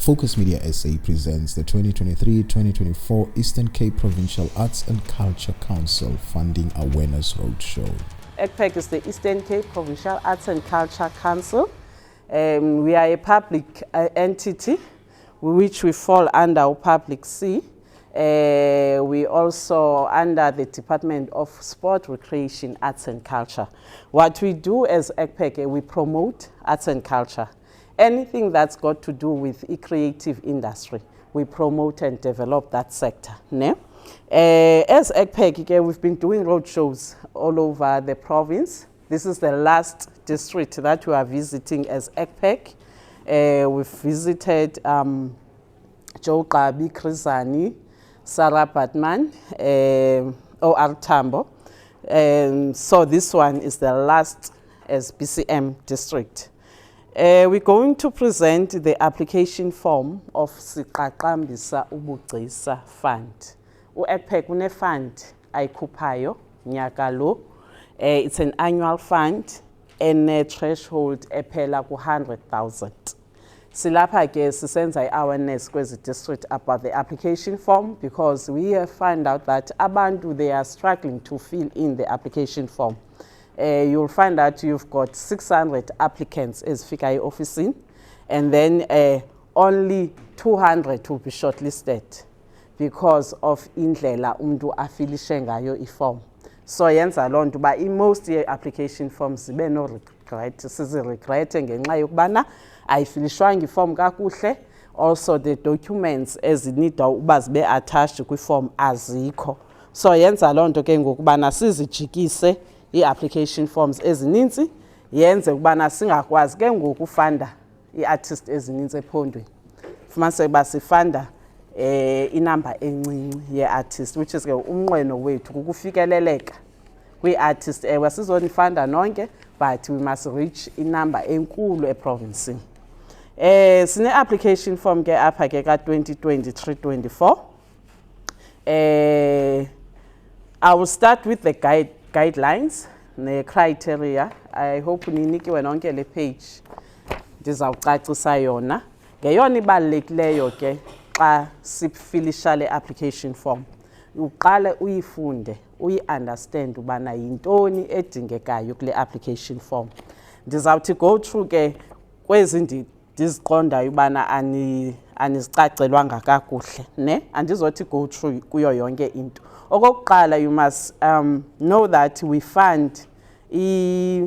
Focus Media SA presents the 2023-2024 Eastern Cape Provincial Arts and Culture Council Funding Awareness Roadshow. ECPACC is the Eastern Cape Provincial Arts and Culture Council. We are a public entity which we fall under Public C. We also under the Department of Sport, Recreation, Arts and Culture. What we do as ECPACC, we promote arts and culture. Anything that's got to do with the creative industry, we promote and develop that sector. As ECPACC, we've been doing road shows all over the province. This is the last district that we are visiting as ECPACC. We've visited Jogabi, Krizani, Sarah Batman, or Tambo. So this one is the last as BCM district. We're going to present the application form of Siqaqambisa Ubugcisa Fund. ECPACC une fund ayikhuphayo nyaka lo. It's an annual fund and a threshold ephela ku 100,000. Silapha ke sisenza awareness kwezi district about the application form because we have found out that abantu they are struggling to fill in the application form. You'll find that you've got 600 applicants as fika officing, and then only 200 will be shortlisted because of indlela umntu afilishe ngayo iform. So yenza loo nto ba most application forms zibe no regret, siziregrete ngenxa yokubana ayifilishwanga iform kakuhle. Also the documents ezinida uba zibe attached kwiform azikho. So yenza loo nto ke ngokubana sizijikise i-application forms ezininzi yenze ukubana singakwazi ke ngokufunda i-artist ezininzi ephondweni. Fumanise ba sifunda inamba encinci ye-artist which is ke umnqweno wethu ukufikeleleka kwi-artist ewe sizonifunda nonke but we must reach inamba enkulu eprovincini. Sine-application form ke apha ke ka-2023-24. I will start with the guidelines, the criteria. I hope ninikiwe nonke le page ndizawucacisa yona. Ngeyona ibalulekileyo ke xa sifilisha le application form. Uqale uyifunde, uyi-understand ubana yintoni edingekayo kule application form. Ndizawuthi go through ke kwezi ndiziqondayo ubana anizicacelwanga kakuhle, ne? Andizothi go through kuyo yonke into. Okokuqala, you must know that we fund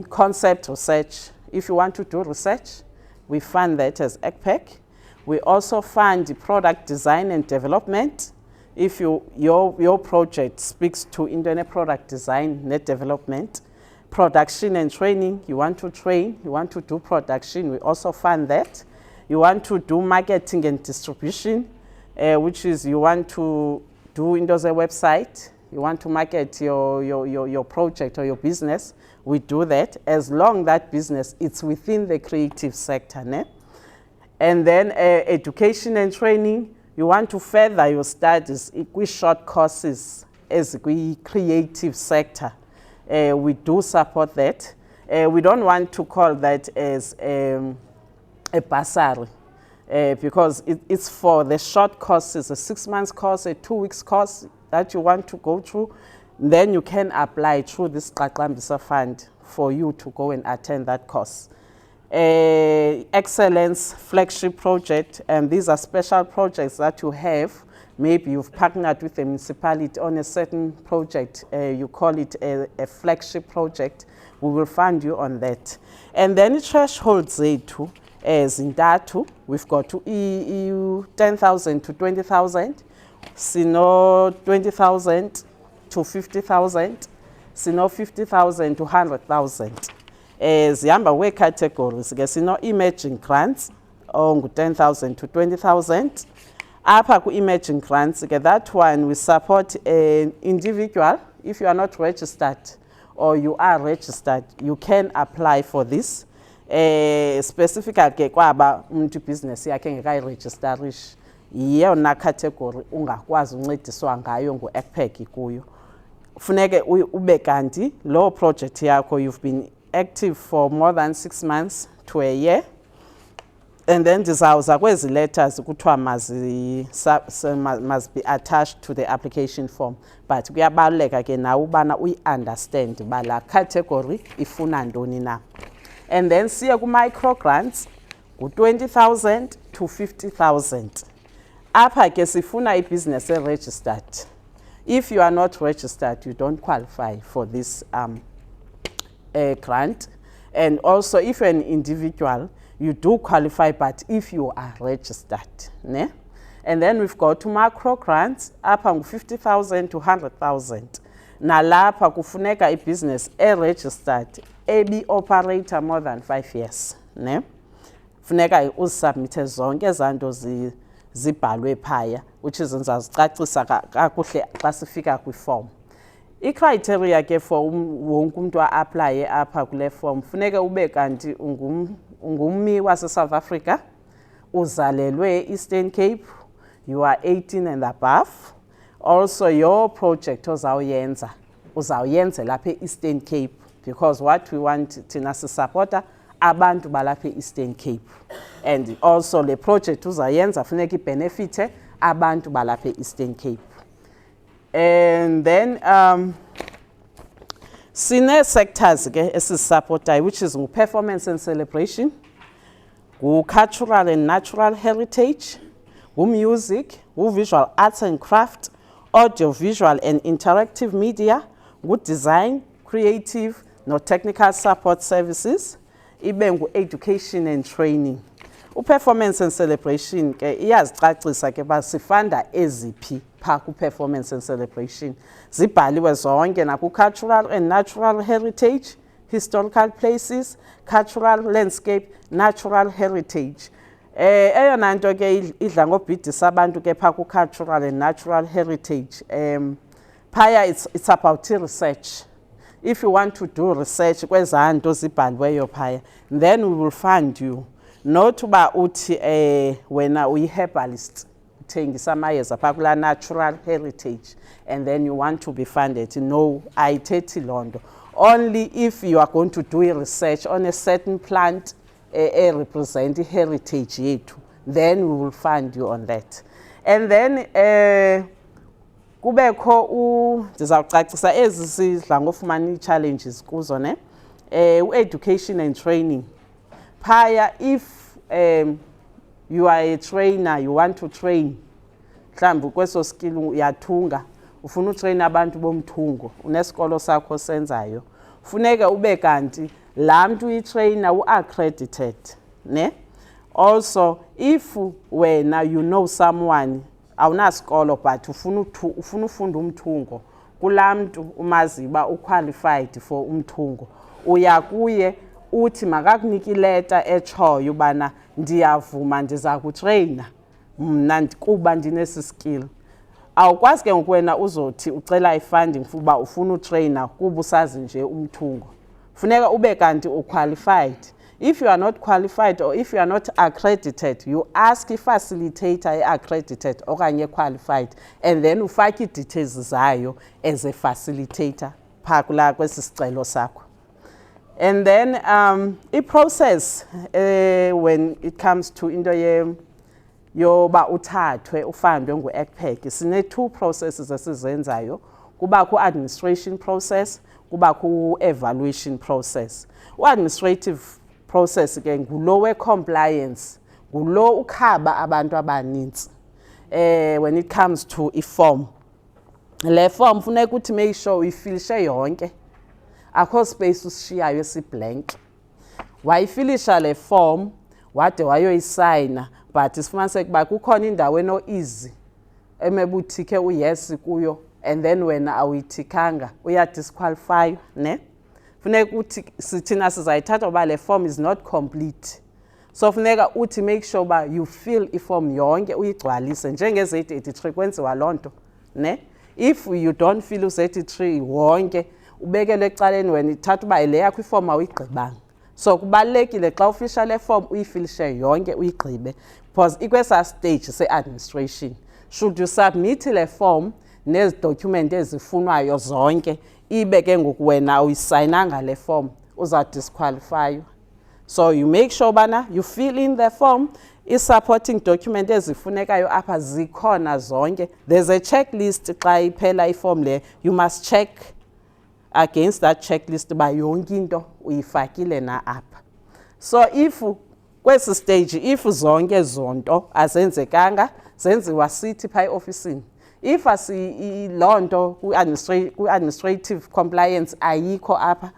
concept research. If you want to do research, we fund that as ECPACC. We also fund product design and development. If your project speaks to internet product design, net development, production and training, you want to train, you want to do production, we also fund that. You want to do marketing and distribution, which is you want to do Windows a website, you want to market your project or your business, we do that as long that business it's within the creative sector. Ne? And then education and training, you want to further your studies with short courses as the creative sector. We do support that. We don't want to call that as a bursary. Because it's for the short courses, a 6 months course, a 2 weeks course that you want to go through, then you can apply through this Siqaqambisa Fund for you to go and attend that course. Excellence flagship project, and these are special projects that you have. Maybe you've partnered with the municipality on a certain project, you call it a flagship project, we will fund you on that. And then it thresholds zethu. Zindatu, we've got to 10,000 to 20,000, sino 20,000 to 50,000, sino 50,000 to 100,000. Zihamba we categories, sino emerging grants, 10,000 to 20,000. Apha ku emerging grants, that one we support an individual. If you are not registered or you are registered, you can apply for this. Specifically kwaba umuntu business yakhe ngekayiregisterish yeyona category ungakwazi uncediswa ngayo ngo-ECPACC kuyo. Funeke ube kanti lo project yakho you've been active for more than 6 months to a year. and then ndizawuza kwezi letters kuthiwa must be attached to the application form, but kuyabaluleka ke nawe ubana uyi-understand uba la category ifuna ntoni na. And then siye ku-micro grants ngu-20,000 to 50,000. Apha ke sifuna i-business registered. If you are not registered, you don't qualify for this grant. And also, if you're an individual, you do qualify, but if you are registered. Ne? And then we've got macro grants, up on 50,000 to 100,000. Nalapa kufuneka business registered, AB operator more than 5 years. Ne? Funeka uzisubmite zonke zanto zibhalwe phaya, which is nzazicacisa kakuhle xa sifika kwi-form. I-criteria ke for wonke umuntu a-aplaye apha kule form, funeka ube kanti ungummi wase-South Africa, uzalelwe e-Eastern Cape, you are 18 and above. Also, your project uzawuyenza lapha e-Eastern Cape, because what we want thina sisupporta abantu balapha e-Eastern Cape. And also le project uzayenza funeka i-benefite abantu balapha e-Eastern Cape. And then sine sectors ke esisupportayo, which is performance and celebration, cultural and natural heritage, music, visual arts and craft, audio visual and interactive media, design, creative, no technical support services, ibe education and training. Performance and celebration ke iyazicacisa ke ba sifanda eziphi pha ku performance and celebration. Zibhaliwe zonke na ku cultural and natural heritage, historical places, cultural landscape, natural heritage. Eyona nto ke idla ngobhidisa abantu ke pha ku cultural and natural heritage, phaya it's about research. If you want to do research kwezanto zibhaliweyo phaya, then we will fund you. Not uba uthi wena uyi-herbalist uthengisa amayeza phaa kula natural heritage and then you want to be funded. No, ayithethi loo nto. Only if you are going to do research on a certain plant represent heritage yethu, then we will fund you on that. And then kubekho ndizawucacisa ezi sidla ngofumana ii-challenges kuzo ne, education and training. Phaya, if you are a trainer, you want to train, mhlawumbi kweso skill uyathunga, ufuna utrain abantu bomthungo, unesikolo sakho senzayo, funeka ube kanti laa mntu uyitrainer u-accredited. Ne? Also, if wena you know someone, awunasikolo but ufuna ufunda umthungo, kulaa mntu umazi uba uqualified for umthungo, uya kuye uthi makakunike ileta etshoyo ubana ndiyavuma ndiza kutreyina mna kuba ndinesi skill. Awukwazi ke ngoku wena uzothi ucela i-funding kuba ufuna utreyina kuba usazi nje umthungo. Funeka ube kanti uqualified. If you are not qualified or if you are not accredited, you ask i-facilitator accredited okanye qualified, and then ufake ii-details zayo as a facilitator phaa kula kwesi sicelo sakho. And then i-process when it comes to into yoba uthathwe ufandwe ngu-ECPACC, sine-2 processes esizenzayo. Kuba ku-administration process, kuba ku-evaluation process. U-administrative process ke ngulo we-compliance, ngulo ukhaba abantu abaninzi when it comes to i-form. Le form funeka uthi make sure uyifilishe yonke, akho space usishiyayo esiblank. Wayifilisha le form wade wayoyisayina, but sifumaniseke uba kukhona indawo eno-easy emebuthike uyesi kuyo, and then wena awuyithikanga uyadisqualify. Ne? Funeka uthi sithina sizayithatha uba le form is not complete, so funeka uthi make sure uba you fill i-form yonke uyigcwalise njenge-Z83 kwenziwa loo nto. Ne? If you don't fill u-Z83 wonke ubekele ecaleni, wena ithatha uba le yakho iform awuyigqibanga. So kubalulekile xa ufisha le form uyifilishe yonke uyigqibe, because ikwesa stage se-administration. Should you submit le form nezi document ezifunwayo zonke, ibe ke ngoku wena uyisayinanga le form, uza disqualify. So you make sure bana you fill in the form, supporting document ezifunekayo apha zikhona zonke. There's a checklist xa iphela iform le, you must check against that checklist ba yonke into uyifakile na apha. So if kwesi stage if zonke zonto azenzekanga zenziwa sithi pha eofisini, if lonto ku-administrative compliance ayikho apha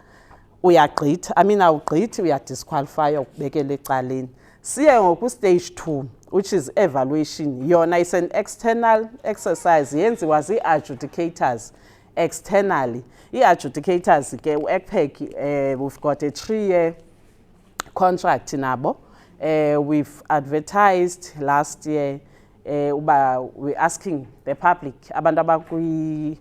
uyagqitha, awugqithi uyadisqualify ukubekela ecaleni. Siye ngoku stage 2 which is evaluation. Yona is an external exercise yenziwa zii-adjudicators externally. Ii-adjudicators ke u-ECPACC we've got a 3-year contract nabo. We've advertised last year we're asking the public abantu abakwi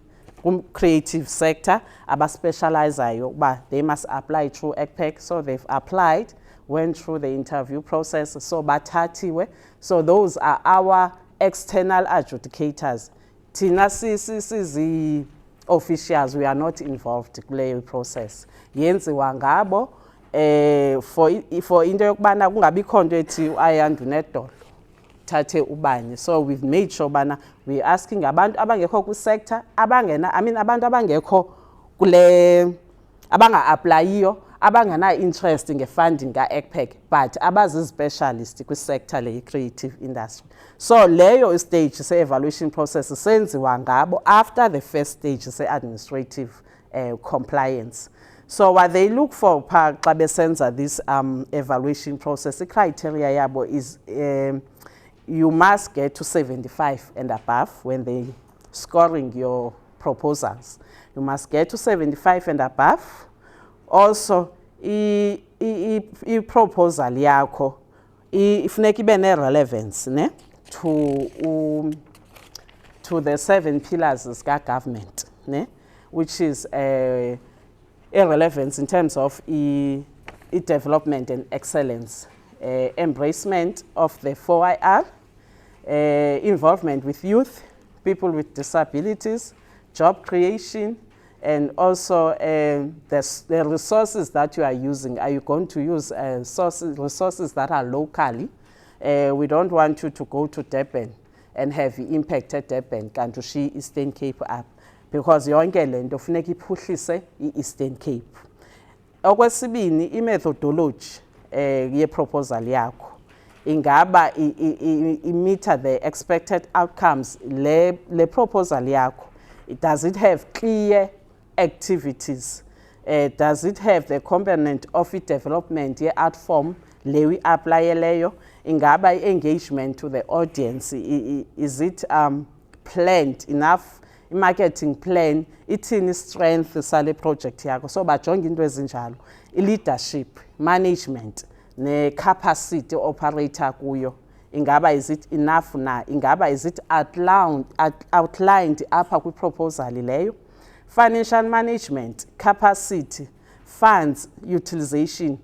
creative sector abaspecializayo they must apply through ECPACC. So they've applied, went through the interview process, so bathathiwe. So those are our external adjudicators. Thina sizi officials, we are not involved kule process. Yenziwa ngabo for into yokubana kungabikho nto ethi ayandu nedolo thathe ubani. So we've made sure bana we're asking abantu abangekho ku sector abangena abantu abangekho kule abanga-aplayiyo abangena interest nge-funding ka-ECPACC but abazi-specialist kwi-sector le creative industry. So leyo stage se-evaluation process senziwa ngabo after the first stage se-administrative compliance. So what they look for xa besenza this evaluation process, the criteria yabo is you must get to 75 and above when they scoring your proposals. You must get to 75 and above. Also, i-proposal yakho ifuneka ibe ne-relevance to the 7 pillars ka-government, which is a relevance in terms of development and excellence, embracement of the 4IR, involvement with youth, people with disabilities, job creation, and also the resources that you are using. Are you going to use resources that are locally? We don't want you to go to Durban and have impact at Durban, kanti shi Eastern Cape up, because yonke lento funeka iphuhlise i-Eastern Cape. Okwesibini, i-methodology ye-proposal yakho ingaba imeter the expected outcomes. Le proposal yakho, does it have clear activities? Does it have the component of development ye-art form lewi applyeleyo? Ingaba engagement to the audience, is it planned enough? Marketing plan, ithini strength sale project yakho. So bajonga into ezinjalo, leadership, management, ne capacity operator kuyo. Ingaba is it enough na? Ingaba is it outlined apha kwi proposal leyo? Financial management, capacity, funds utilization.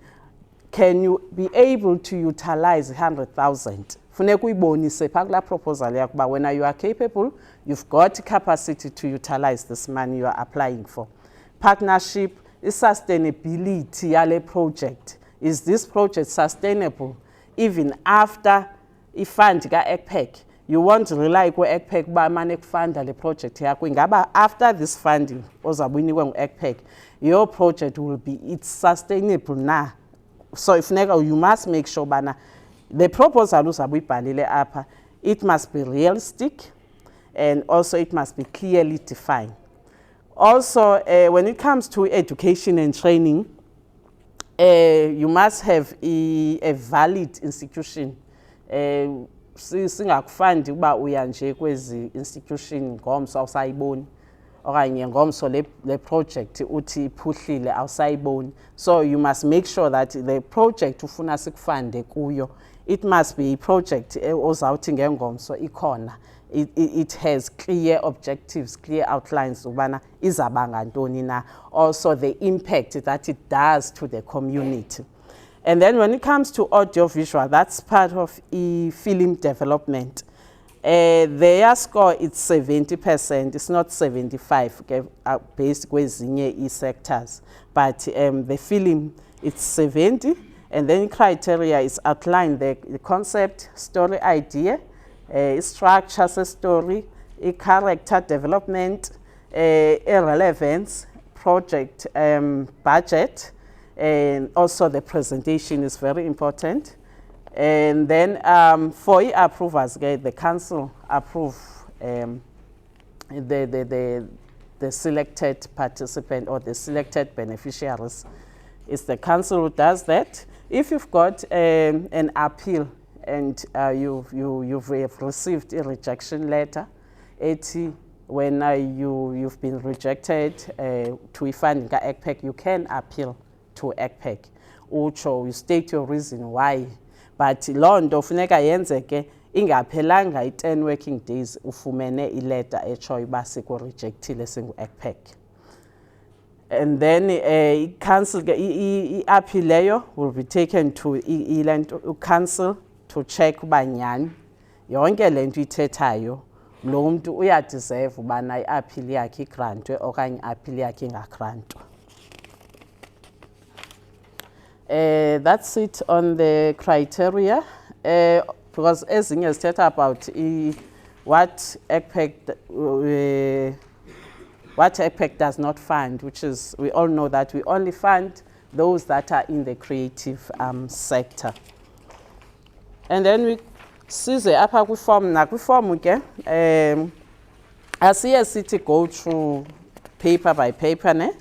Can you be able to utilize 100,000? Funeka uyibonise pha kula proposal yakho ba when you are capable, you've got capacity to utilize this money you are applying for. Partnership, sustainability yale project. Is this project sustainable even after ifund ka-ECPACC? You want to rely ku ECPACC ba mane kufunda le project yakho. Ingaba after this funding ozabuyinikwe ngu-ECPACC, your project will be sustainable na? So if you must make sure bana the proposal uzabuyibhalile apha, it must be realistic and also it must be clearly defined. Also, when it comes to education and training, you must have a valid institution. Singakufandi uba uya nje kwezi institution ngomso awusayiboni okanye ngomso le project uthi iphuhlile awusayiboni. So you must make sure that the project ufuna sikufande kuyo, it must be a project ozawuthi ngengomso ikhona, it has clear objectives, clear outlines ubana izaba ngantoni na, also the impact that it does to the community. And then when it comes to audiovisual, that's part of film development. Their score is 70%, it's not 75, okay, based kwezinye sectors. But the film, it's 70, And then criteria is outline the concept, story idea, structure story, character development, relevance, project budget, and also the presentation is very important. And then for approvers, the council approve the selected participant or the selected beneficiaries. It's the council who does that. If you've got an appeal and you've received a rejection letter, when you've been rejected to funding ECPACC, you can appeal to ECPACC. Ucho, you state your reason why. But loo nto funeka yenzeke ingaphelanga i-10 working days ufumene ileta etshoyo uba sikurejectile singu-ECPACC. And then council i-appeal leyo will be taken to council to check uba nyani yonke le nto ithethayo lo mntu uyadeserve ubana i-appeal yakhe igrantwe okanye i-appeal yakhe ingagrantwa. That's it on the criteria, because ezinye zithetha about what ECPACC does not fund, which is, we all know that we only fund those that are in the creative sector. And then we size apha kwi-form nakwi-form ke asiye sithi go through paper by paper ne,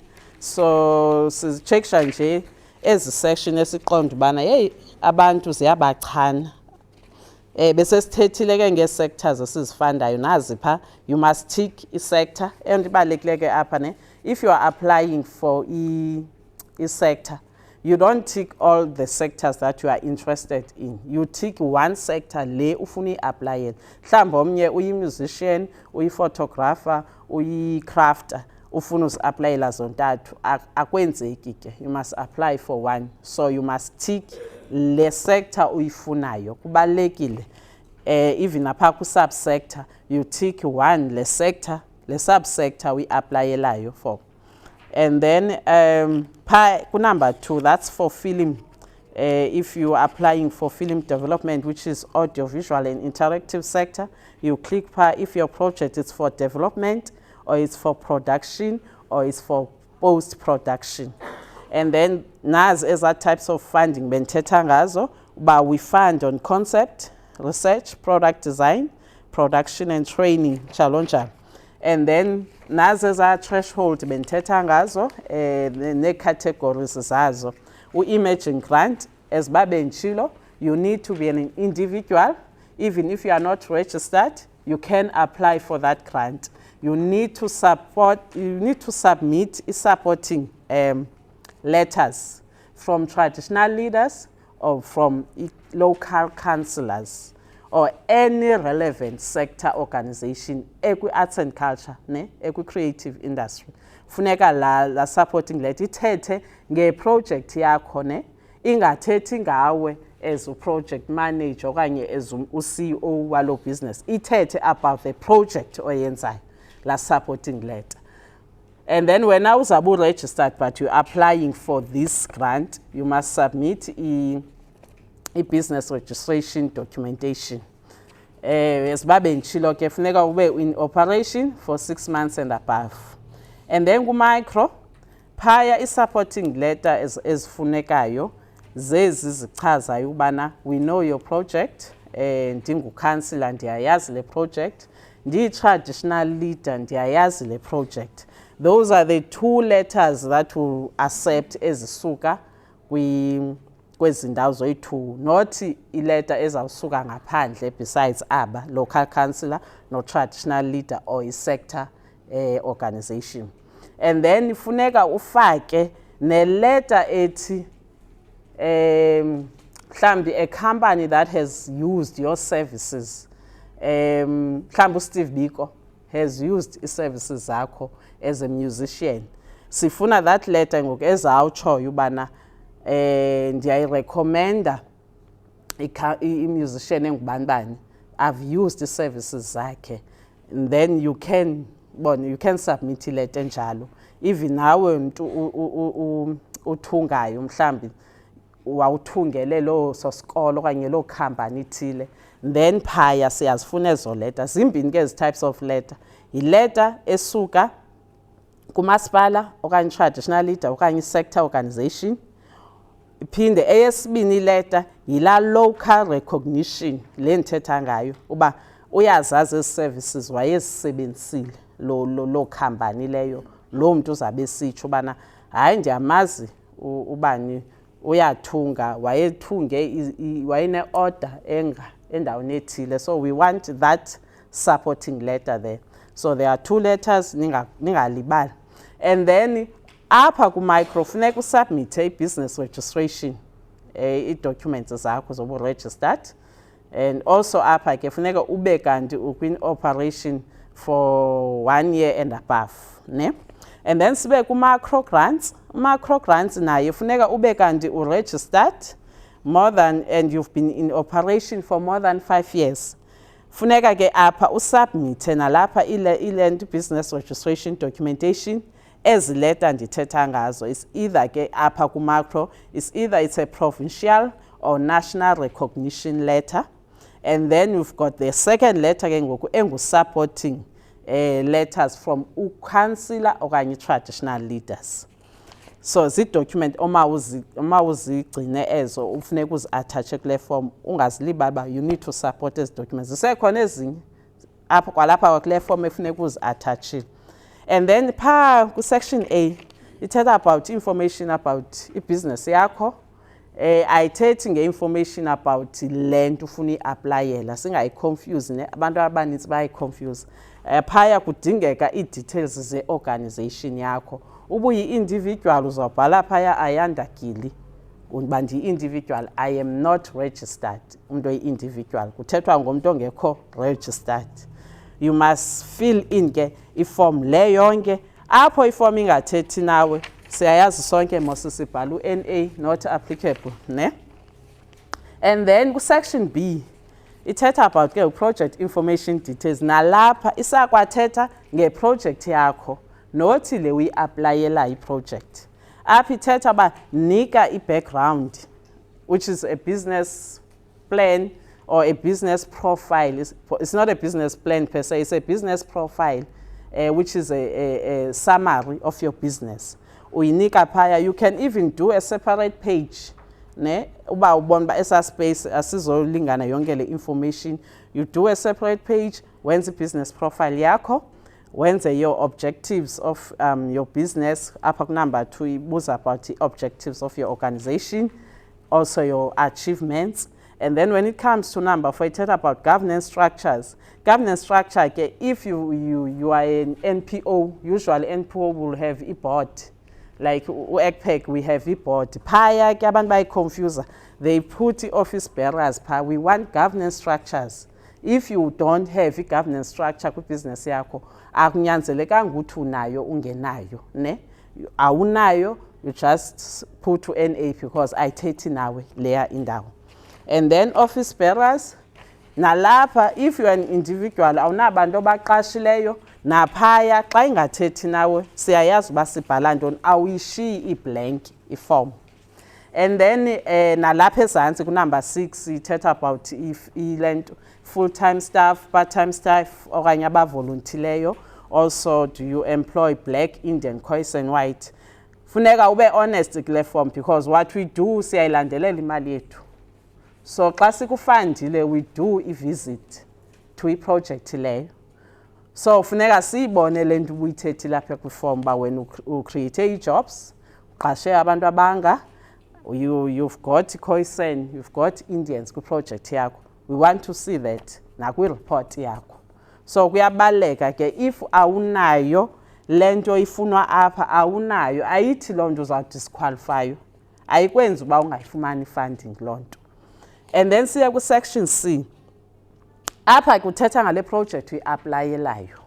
so sizichecksha nje ezi section esiqonda ubana hey abantu ziyabachana. Bese sithethile ke nge-sectors esizifandayo nazi pha you must tick i-sector and ibalekile ke apha ne, if you are applying for i-sector you don't tick all the sectors that you are interested in, you tick one sector le ufuna i-applyela. Mhlawumbi omnye uyi-musician, uyi-photographer, uyi-crafter, ufuna uzi-applyela zontathu, akwenzeki ke, you must apply for one. So you must tick le sector uyifunayo. Kubalekile even apha ku-subsector you tick one le sector, le subsector uyi-applyelayo for. And then number 2, that's for film. If you are applying for film development, which is audiovisual and interactive sector, you click if your project is for development or it's for production or it's for post-production. And then nas other types of funding benthetha ngazo, but we fund on concept, research, product design, production and training, njalo njalo. And then nazo za threshold benthetha ngazo ne-categories zazo. U-emerging grant, as babenchilo, you need to be an individual. Even if you are not registered, you can apply for that grant. You need to submit supporting letters from traditional leaders or from local councillors or any relevant sector organization, arts and culture, creative industry. Funeka la supporting letter ithethe nge-project yakho ne, ingathethi ngawe as a project manager okanye as u-CEO walo business. Ithethe about the project oyenzayo, la supporting letter. And then when I was registered but you're applying for this grant, you must submit a business registration documentation. As babenchilo ke funeka ube in operation for 6 months and above. And then ku-micro, phaya i-supporting letter ezifunekayo zezi zichazayo ubana we know your project, ndingu-councillor ndiyayazi le project, ndiyi-traditional leader ndiyayazi le project. Those are the 2 letters that will accept ezisuka kwezi ndawo zoyi-2, not ileta ezawusuka ngaphandle besides aba local councillor no traditional leader or i-sector organization. And then funeka ufake ne-letter ethi mhlambi a company that has used your services, mhlambi Steve Biko has used i-services zakho as a musician. Sifuna that letter ngoku ezawutshoyo ubana ndiyayirecommenda i-musician engubani, I've used the services zakhe. And then you can submit ileta enjalo. Even nawe mntu uthungayo mhlambi wawuthungele lo sosikolo okanye lo company ithile, then phaya siyazifuna ezo letter. Zimbini ke ezi types of letter. Letter esuka kumasipala okanye traditional leader okanye sector organization. Iphinde eyesibini letter yila local recognition le ndithetha ngayo uba uyazazi ezi services wayezisebenzisile lo company leyo, lo muntu uzabe esitsho ubana hayi ndiyamazi ubani uyathunga, wayene-order endaweni ethile. So we want that supporting letter there. So there are 2 letters, ningalibali. And then apha ku-micro funeka usubmithe i-business registration, i-documents zakho zobu-registered. And also apha ke funeka ube kanti ukwin-operation for 1 year and above, ne? And then sibe ku-macro grants. Macro grants naye funeka ube kanti u-registered and you've been in operation for more than 5 years. Funeka ke apha usubmithe nalapha i-land business registration documentation ezi letter ndithetha ngazo. Is either ke apha ku-macro, is either it's a provincial or national recognition letter. And then we've got the second letter ke ngoku engu-supporting letters from councillor okanye traditional leaders. So zi-document oma uzigcine ezo ufuneka uzi-attache kule form, ungazilibali uba you need to support ezi documents. Zisekhona ezinye apha kwalapha kule form efuneka uzi-attachile. And then phaa ku-section A ithetha about information about i-business yakho. Ayithethi nge-information about le nto ufuna i-aplayela, singayiconfuse ne, abantu abanintsi bayayiconfuse. Phaya kudingeka ii-details ze-organization yakho. Ubuyi-individual uzawubhala phaya Ayanda Gili uba ndiyi-individual, I am not registered. Umuntu oyi-individual kuthethwa ngomuntu ongekho registered. You must fill in ke iform le yonke. Apho iform ingathethi nawe siyayazi sonke mosisibhala u-NA not applicable, ne? And then ku-section B ithetha about ke project information details. Nalapha isakwathetha nge-project yakho, nothi le uyi-aplayela i-project. Apha ithetha uba nika i-background, which is a business plan or a business profile. It's not a business plan per se, it's a business profile, which is a summary of your business. Uyinika phaya. You can even do a separate page, ne? Uba ubona ba esa space asizolingana yonke le information. You do a separate page, wenza business profile yakho, wenza your objectives of your business. Apha number 2 ibuza about the objectives of your organization, also your achievements. And then when it comes to number 4, it's about governance structures. Governance structure, if you are an NPO, usually NPO will have a board. Like ECPACC, we have a board. Paya, abantu bayi-confuse. They put the office bearers. We want governance structures. If you don't have a governance structure ku business yakho, akunyanzelekanga ukuthi unayo ungenayo, ne? Awunayo, you just put to NA because ayithethi nawe leya indawo. And then office bearers, nalapha if you are an individual awunabantu obaqashileyo, naphaya xa ingathethi nawe siyayazi uba sibhala ntoni, awuyishiyi i-blank iform. And then nalapha ezantsi ku-number 6 ithetha about if full-time staff, part-time staff okanye abavolontileyo. Also, do you employ black, Indian, Khoisan and white? Funeka ube honest kule form because what we do siyayilandelela imali yethu. So xa sikufundile we do a visit to a project leyo. So funeka siyibone le nto uyithethe lapha kwiform ba when you create jobs, uqashe abantu abanga, you've got Khoisan, you've got Indians ku project yakho. We want to see that na kwi report yakho. So kuyabaleka ke if awunayo lento ifunwa apha awunayo ayithi loo nto uza disqualify, ayikwenzi uba ungayifumani funding loo nto. And then siya ku section C. Apha kuthetha ngale project uyi-aplayelayo.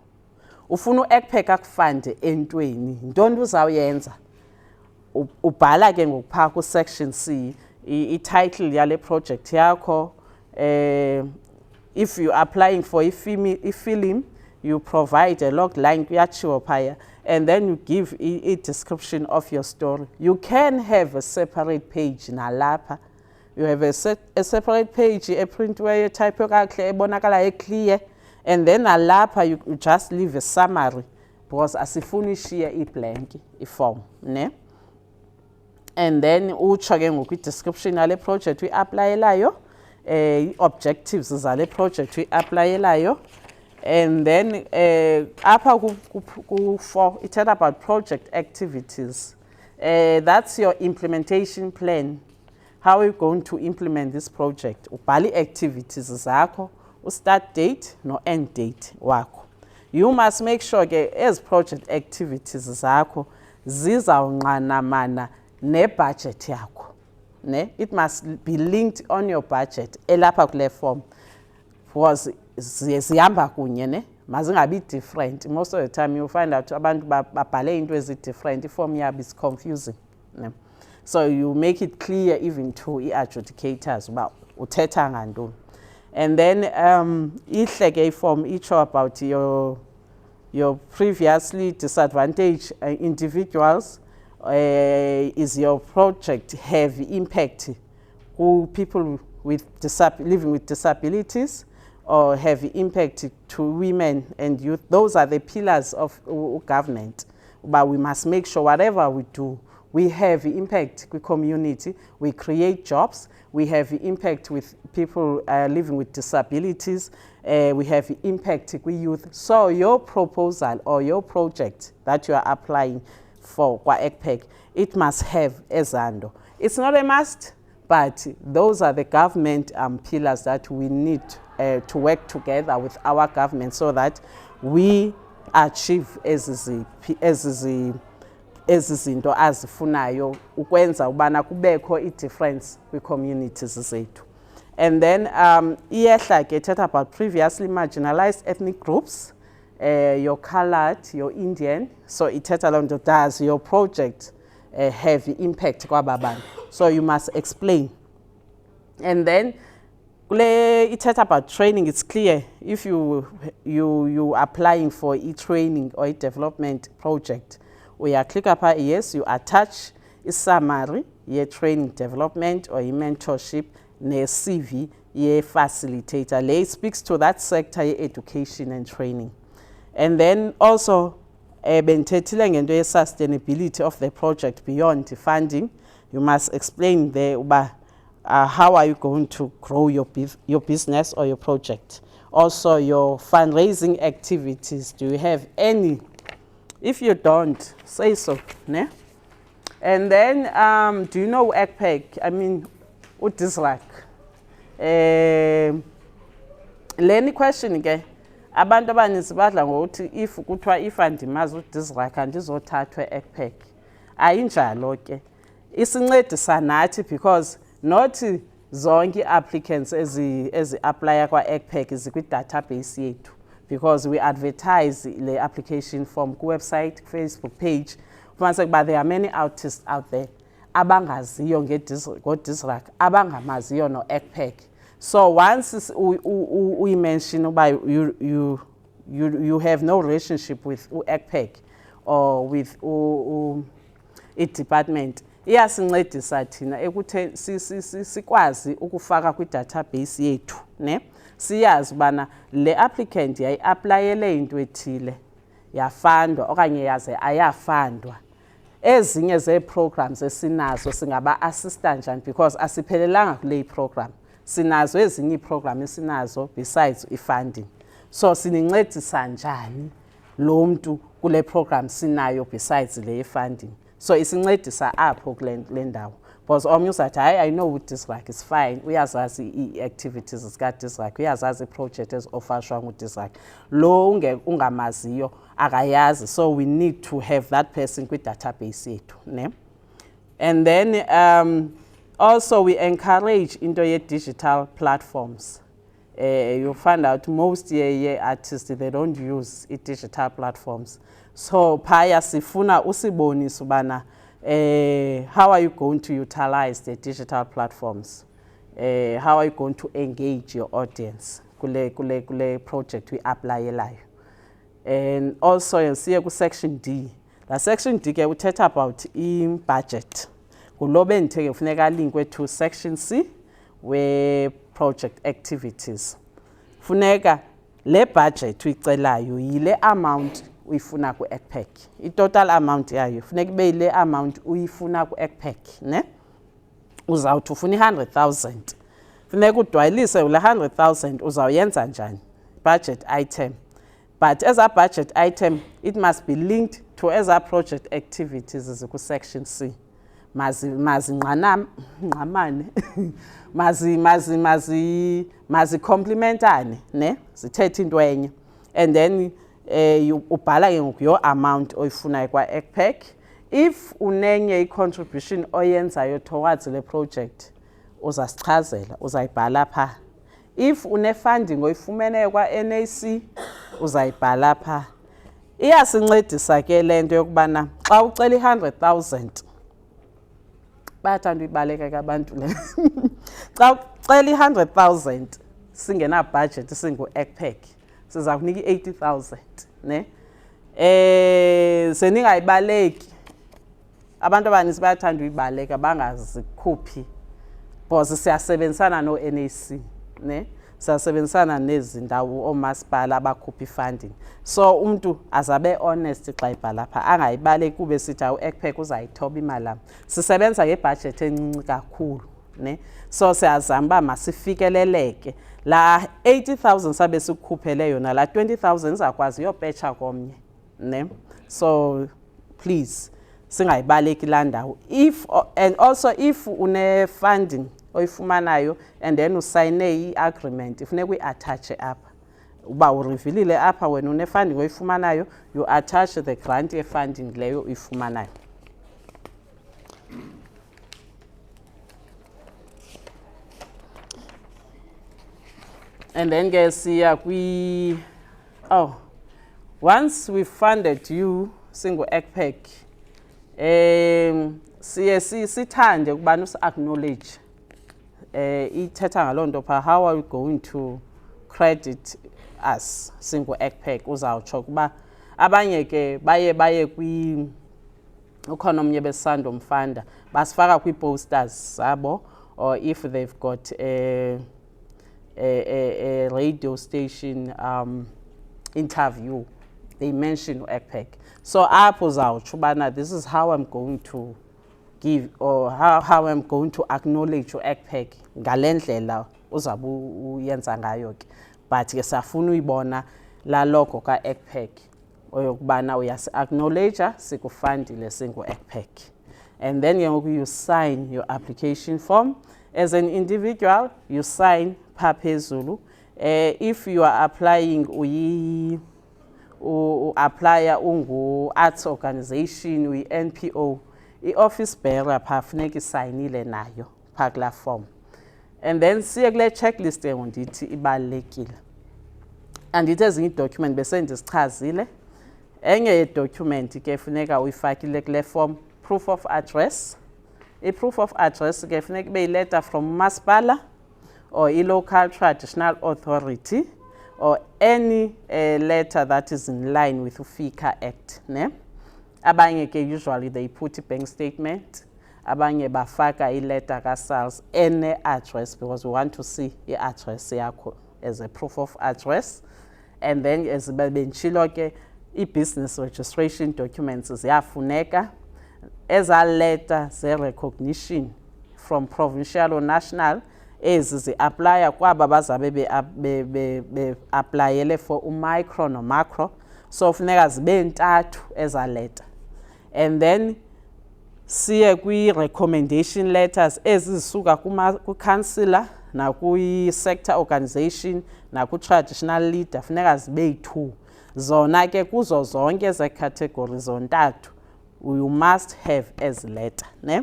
Ufuna u-ECPACC akufande entweni, ntoni uzawuyenza? Ubhala ke ngokupha ku section C i-title yale project yakho. If you are applying for a film, you provide a log line kuyatshiwo phaya, and then you give a description of your story. You can have a separate page nalapha. You have a separate page, a print where you type ebonakala clear, and then nalapha you just leave a summary because asifuni shiya iblank form, ne? And then utsho ke ngoku i-description yale project uyi-aplayelayo, objectives zale project uyi-aplayelayo, and then apha ku-4 ithetha about project activities. That's your implementation plan. How are you going to implement this project? Ubhale activities zakho, start date no end date wakho. You must make sure ke as project activities zakho zizawunqanamana ne-budget yakho, ne? It must be linked on your budget elapha kule form because zihamba kunye, ne? Mazingabi different. Most of the time you find out abantu babhale into ezi-different, iform yabo is confusing, ne? So you make it clear even to adjudicators about uthetha ngantoni. And then ihle ke iform itsho about your previously disadvantaged individuals. Is your project have impact to people with living with disabilities, or have impact to women and youth? Those are the pillars of government. But we must make sure whatever we do, we have impact with community, we create jobs, we have impact with people living with disabilities, we have impact with youth. So your proposal or your project that you are applying for ECPACC, it must have ezando. It's not a must, but those are the government pillars that we need to work together with our government so that we achieve ezizinto azifunayo ukwenza ubana kubekho i-difference kwi-communities zethu. And then iyehla ke ithetha about previously marginalized ethnic groups, your colored, your Indian. So ithetha loo nto, does your project have impact kwaba bantu? So you must explain. And then ithetha about training. It's clear if you applying for training or development project, we are click up yes, you attach a summary, your training development or your mentorship, ne CV, your facilitator. It speaks to that sector, your education and training. And then also bentethile ngento ye sustainability of the project beyond the funding. You must explain there how are you going to grow your business or your project. Also your fundraising activities. Do you have any? If you don't, say so, ne? And then do you know ECPACC? I mean, what is like? Leni question again. Abantu abaninzi badla ngokuthi if kuthiwa if andimazi uDisrak andizothathwa ECPACC. Ayinjalo ke. Isincedisa nathi because not zonke applicants ezi-apply kwa ECPACC zikwi-database yethu, because we advertise the application form website, Facebook page. But there are many artists out there abangaziyo ngoDisrak, abangamaziyo no ECPACC. So once we mention about you have no relationship with ECPACC or with a department, iyasincedisa thina ekuthe sikwazi ukufaka kwi-database yethu, ne? Siyazi bana le applicant yayi-applyele into ethile yafandwa okanye yaze ayafandwa. Ezinye zee-programs esinazo singaba-assista njani because asiphelelanga kule program. Sinazo ezinye ii-program esinazo besides i-funding. So sinincedisa njani lo mntu kule program sinayo besides le funding. So isincedisa apho kule ndawo. Because omnye uzathi hayi I know uDisrak is fine, uyazazi ii-activities zikaDisrak, uyazazi ii-project ezi-offershwa nguDisrak. Lo ungamaziyo akayazi, so we need to have that person kwi-database yethu, ne? And then also we encourage into ye-digital platforms. You'll find out most artists, they don't use digital platforms. So phaya sifuna usibonisa ubana how are you going to utilize the digital platforms? How are you going to engage your audience kule project we apply elayo? And also siye ku section D. La section D ke uthetha about budget. Kulobe nditheke kufuneka linkwe to section C we project activities. Funeka le budget uyicelayo yile amount uyifuna ku ECPACC. I total amount yayo funeka ibe yile amount uyifuna ku ECPACC, ne? Uzawuthi ufuna 100,000. Funeka udwayilise ule 100,000 uzawuyenza njani? Budget item. But as a budget item, it must be linked to as a project activities ku section C. Mazi complementane, ne? Zithethe into enye. And then ubhala ke your amount oyifuna kwa ECPACC. If unenye i-contribution oyenzayo towards le project, uzasichazela, uzayibhala pha. If une-funding oyifumene kwa NAC, uzayibhala pha. Iyasincedisa ke le nto yokubana xa ucela 100,000 bayathanda uyibaleka ke abantu le. Xa ucela 100,000 singena budget singu-ECPACC, siza kunika 80,000, ne? Seningayibaleki. Abantu abaninzi bayathanda uyibaleka bangazikhuphi because siyasebenzisana no-NAC, ne? Siyasebenzisana nezindawo omasipala abakhuphi funding. So umuntu azabe honest xa ibhala pha, angayibaleki kube sithi u-ECPACC uzayithoba imali. Sisebenza ngebudget encinci kakhulu, ne? So siyazama uba masifikeleleke. La 80,000 sabe sikukhuphele yona, la 20,000 izakwazi uyopetsha komnye, ne? So please singayibaleki la ndawo. If and also if une funding oyifumanayo and then usayine i-agreement, ifuneka uyi-attach apha. Uba urevealile apha wena une funding oyifumanayo, you attach the grant ye funding leyo uyifumanayo. And then ke siya once we funded you single ECPACC, siye sithande ukubana usi-acknowledge. Ithetha ngaloo nto pha, how are we going to credit us single ECPACC? Uzawutsho kuba abanye ke baye ukhona omnye besisanda umfanda basifaka kwii-posters zabo, or if they've got a radio station interview, they mention ECPACC. So apho uzawutsho ubana this is how I'm going to give, or how I'm going to acknowledge ECPACC ngale ndlela uzabe uyenza ngayo ke. But ke safuna uyibona la logo ka ECPACC oyokubana uyasi-acknowledge sikufundile singu-ECPACC. And then you sign your application form. As an individual, you sign pha phezulu. If you are applying, apply ungu-arts organization, uyi-NPO, i-office bearer pha funeka isayinile nayo pha kula form. And then siye kule checklist endithi ibalulekile. Andithi ezinye ii-document bese ndizichazile. Enye ye-document ke funeka uyifakile kule form, proof of address. I-proof of address ke funeka ibe yi-letter from masipala or i-local traditional authority, or any letter that is in line with uFICA Act, ne? Abanye ke usually they put a bank statement, abanye bafaka i-letter ka-SARS, any address, because we want to see i-address yakho as a proof of address. And then as bentshilo ke i-business registration documents ziyafuneka, eza letter ze-recognition from provincial or national, ezi zi-aplya kwaba bazabe be-aplayele for umicro no-macro. So funeka zibe ntathu eza letter. And then siye kwi-recommendation letters ezisuka ku-councillor nakwi-sector organization naku-traditional leader, funeka zibe yi-2. Zona ke kuzo zonke ze-category zontathu you must have as letter, ne?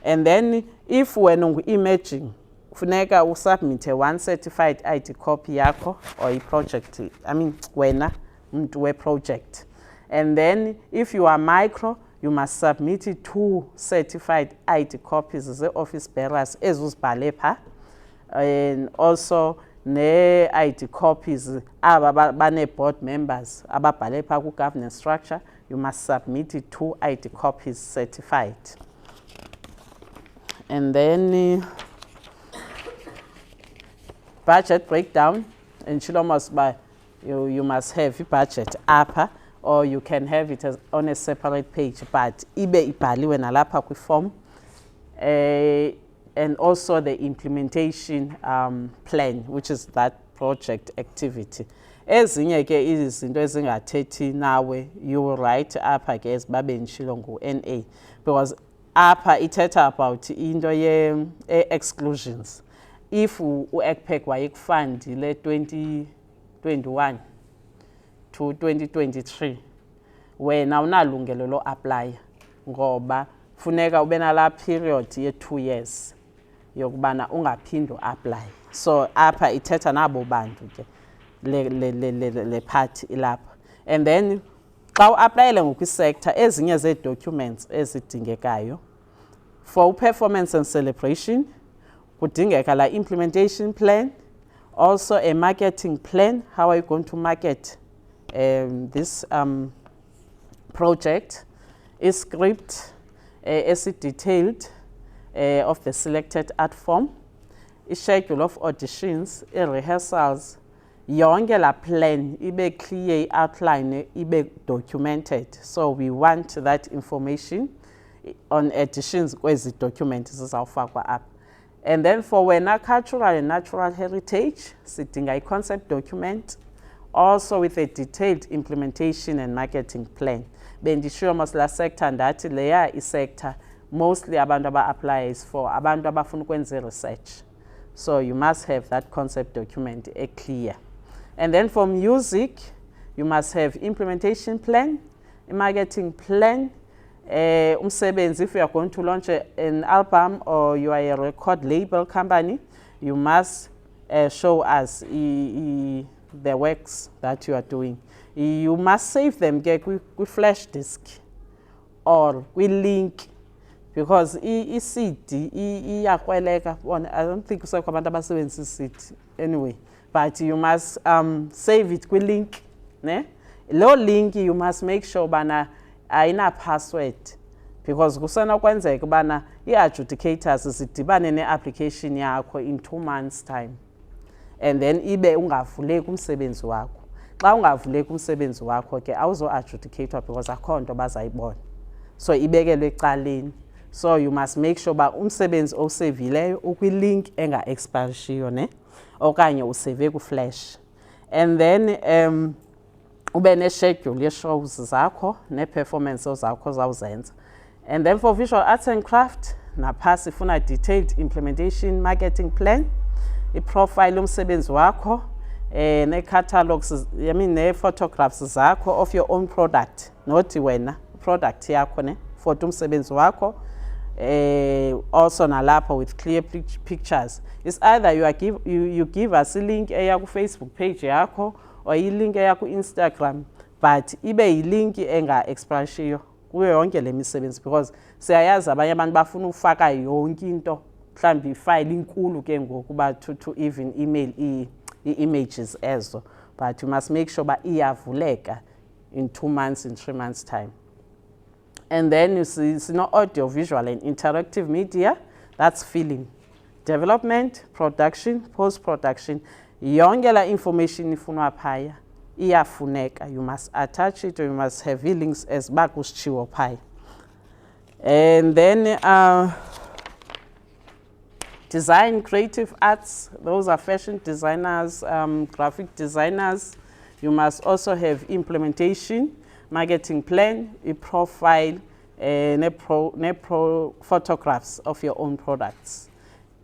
And then if wena ungu-emerging, funeka usubmit one certified ID copy yakho, or i-project, wena mntu we-project. And then if you are micro, you must submit 2 certified ID copies ze-office bearers ezuzibhale pha. And also ne-ID copies aba bane-board members ababhale phaa ku-governance structure, you must submit it 2 ID copies certified. And then budget breakdown, and you must have a budget upper, or you can have it on a separate page, but ibe ibhaliwe nalapha kwi-form. And also the implementation plan, which is that project activity. Ezinye ke izinto ezingathethi nawe, you will write apha ke ezibabe ndishilo ngu-NA, because apha ithetha about into ye-exclusions. If u-ECPACC wayekufundile 2021 to 2023, wena unalungelo lo apply, ngoba funeka ube nala period ye-2 years yokubana ungaphinda apply. So apha ithetha nabo bantu ke le part ilapha. And then xa u-applyele ngokwi-sector, ezinye zee-documents ezidingekayo for performance and celebration, kudingeka la implementation plan, also a marketing plan. How are you going to market this project? A script, detailed of the selected art form, a schedule of auditions, a rehearsals, yonke la plan ibe clear, outline ibe documented. So we want that information on editions kwezi documents zizawufakwa up. And then for wena cultural and natural heritage, sidinga a concept document, also with a detailed implementation and marketing plan. Bendishiwo mos la sector ndathi leya i-sector mostly abantu aba-apply is for abantu abafuna ukwenza research. So you must have that concept document clear. And then for music, you must have implementation plan, a marketing plan, if you are going to launch an album or you are a record label company, you must show us the works that you are doing. You must save them with flash disk or with link, because CD I don't think so CD anyway, but you must save it with link. Ne? Low link you must make sure bana ayina password, because kusena kwenzeka bana i-adjudicators zidibane ne-application yakho in 2 months time, and then ibe ungavuleki umsebenzi wakho. Xa ungavuleki umsebenzi wakho ke awuzo-adjudicator because akho nto bazayibona, so ibekelwe ecaleni. So you must make sure ba umsebenzi owusevileyo ukwi-link enga-expirishiyo, ne? Okanye usave ku-flash. And then ube ne-schedule ye-shows zakho ne-performance zakho zawuzenza. And then for visual arts and craft, naphasi ifuna detailed implementation marketing plan, i-profile umsebenzi wakho, ne-catalogs, ne-photographs zakho of your own product, not wena product yakho, ne? Photo umsebenzi wakho, also nalapho with clear pictures. It's either you give us a link eya ku Facebook page yakho, or i-link eya ku Instagram, but ibe i-link enga-expirishiyo kuyo yonke le misebenzi, because siyayazi abanye abantu bafuna ufaka yonke into, mhlawumbi ifile inkulu ke ngoku ba to even email i-images ezo, but you must make sure ba iyavuleka in 2 months, in 3 months time. And then you see, audio, visual and interactive media, that's film, development, production, post-production. Yonke la information ifunwa phaya iyafuneka, you must attach it, or you must have links as bakushiwo phaya. And then design, creative arts, those are fashion designers, graphic designers. You must also have implementation, marketing plan, a profile, photographs of your own products.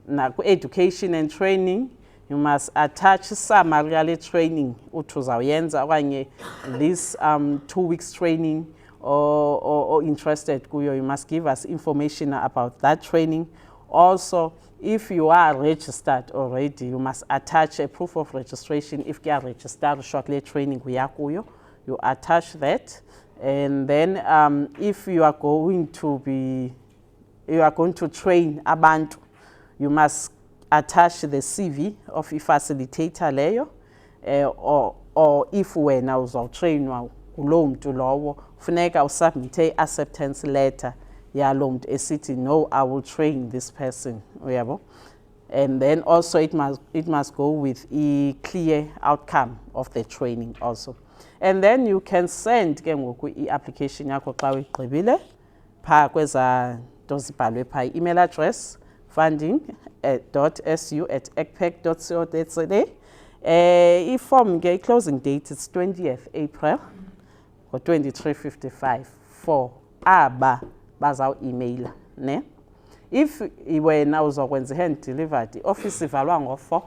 Now, education and training, you must attach summary training, this 2 weeks training, or interested, you must give us information about that training. Also, if you are registered already, you must attach a proof of registration. If you are registered shortly training, you attach that. And then if you are going to train abantu, you must attach the CV of i-facilitator leyo, or if wena uzawutrainwa kulowo muntu lowo funeka usubmite i-acceptance letter yalo muntu esithi no, I will train this person, uyabo. And then also it must go with a clear outcome of the training also. And then you can send ke ngoku i-application yakho xa uyigqibile phaa kweza nto zibhalwe phaa, email address funding.su@ecpac.co.za. I-form ke i-closing date is 20th April ngo-23:55 for aba bazawu-emaila ne. If wena uzokwenza i-hand delivered, i-office ivalwa ngo-4,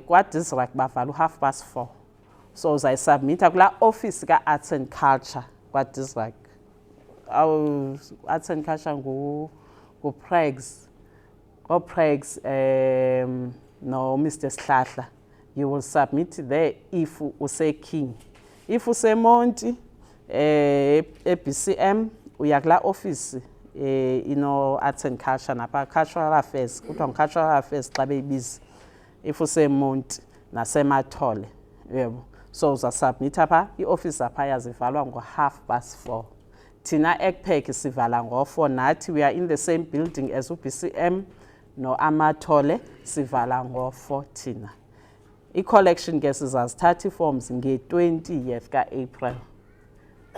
kwa-Disrac bavala u-4:30. So uzayisubmita kula office ka-Arts and Culture kwa-Disrac. Arts and Culture ngu-Prags. Prags no Mr. Slahla. You will submit there if use-King. If use-Monti, BCM, uya kula office Arts and Culture napa Cultural Affairs, kuthiwa Cultural Affairs xa beyibiza. If use-Monti nasemathole, yebo. So uzasubmita pha, i-office apha yazivalwa ngo-4:30. Thina ECPACC sivala ngo-4, nathi we are in the same building as u-BCM no Amathole, sivala ngo-4 thina. I-collection ke sizazithatha i-forms nge-20th ka-April.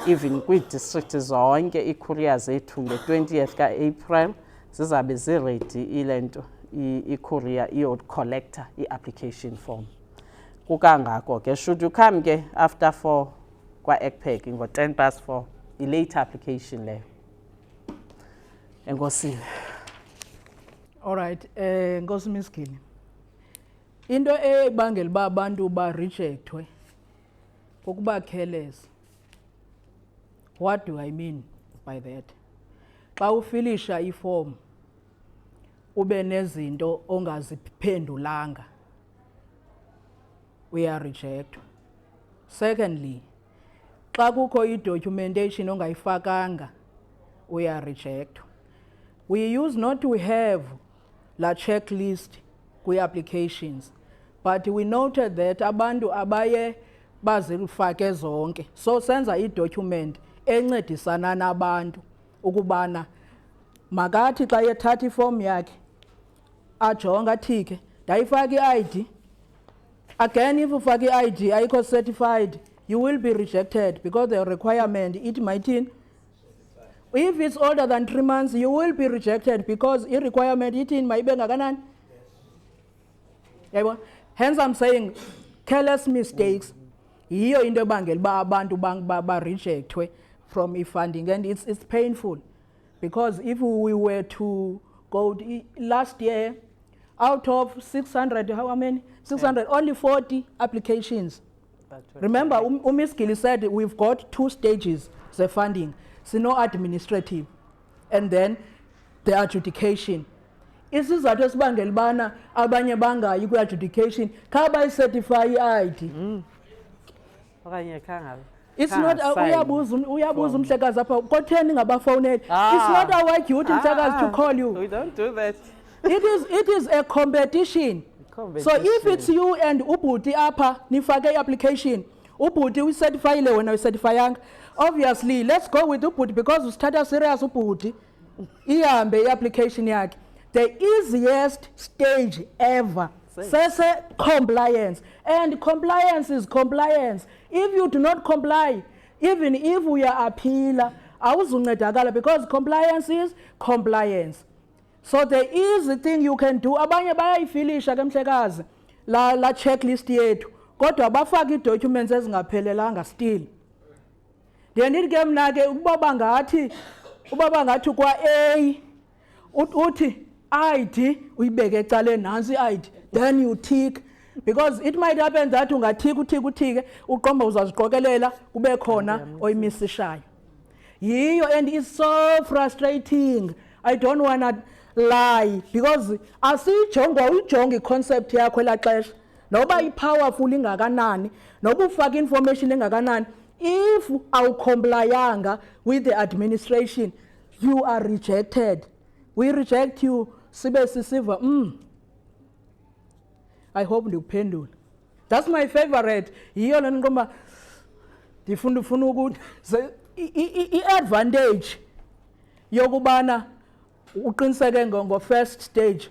Even kwii-district zonke ii-courier zethu nge-20th ka-April zizabe ziredi ile nto i-courier iyo-collector i-application form. Kukangako ke, should you come ke after 4 kwa-ECPACC ngo-4:10, i-late application leyo. Enkosi. All right, Nkosi Miskini. Into ebangela uba abantu ba-rejectwe kukuba careless. What do I mean by that? Xa ufilisha iform ube nezinto ongaziphendulanga, we are rejected. Secondly, xa kukho i-documentation ongayifakanga, we are rejected. We used not to have la checklist kwi-applications, but we noted that abantu abaye bazifake zonke. So senza i-document encedisana nabantu ukubana makathi xa ethatha iform yakhe ajonga athike ndayifaka i-ID. Again, if ufake i-ID ayikho certified, you will be rejected because the requirement it might in. If it's older than 3 months, you will be rejected because the requirement it in mayibe ngakanani. Yebo. Hence I'm saying careless mistakes yiyo into ebangela uba abantu ba-rejectwe from e-funding, and it's painful because if we were to go last year out of 600, how many? 600, only 40 applications. Remember, Ms. Gilly said we've got 2 stages the funding. So no administrative, and then the adjudication. Isizathu esibangela ubana abanye bangayi kwi-adjudication khaba i-certify i-ID. Okanye khanga. It's not uyabuza umhlekazi apha kotheni ngabafowuneli. It's not our duty mhlekazi to call you. We don't do that. It is a competition. So if it's you and ubhuti apha nifake i-application, ubhuti uyi-certifyile wena uyi-certifyanga, obviously let's go with ubhuti because usithatha serious ubhuti ihambe i-application yakhe. The easiest stage ever sese compliance, and compliance is compliance. If you do not comply, even if we are appeal, awuzuncedakala because compliance is compliance. So the easy thing you can do, abanye bayayifilisha ke mhlekazi la checklist yethu kodwa bafaka i-documents ezingaphelelanga still. Ndiye ke mna ke ubaba ngathi kwa-A uthi ID uyibeke ecaleni nansi i-ID, then you tick, because it might happen that ungathike uqomba uzaziqokelela kube khona oyimisishayo. Yiyo, and it's so frustrating. I don't want to lie because asijonga ujonga i-concept yakho elaxesha noba i-powerful ingakanani noba ufaka information engakanani, if awucomplyanga with the administration, you are rejected. We reject you sibe sisiva I hope ndikuphendula. That's my favorite. Yiyo le nqoma ndifuna ukuthi i-advantage yokubana uqiniseke ngo-first stage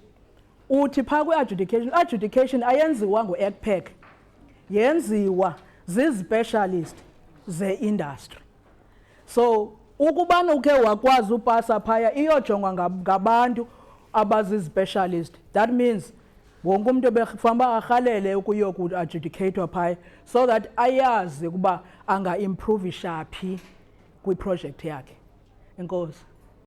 uthi phaa kwi-adjudication ayenziwa ngu-ECPACC, yenziwa zizi-specialist ze-industry. So ukubana ukhe wakwazi upasa phaya iyojongwa ngabantu abazi-specialist. That means wonke umuntu befanele arhalele ukuyoku-adjudicator phaya so that ayazi ukuba anga-improvisha phi kwiproject yakhe. Enkosi.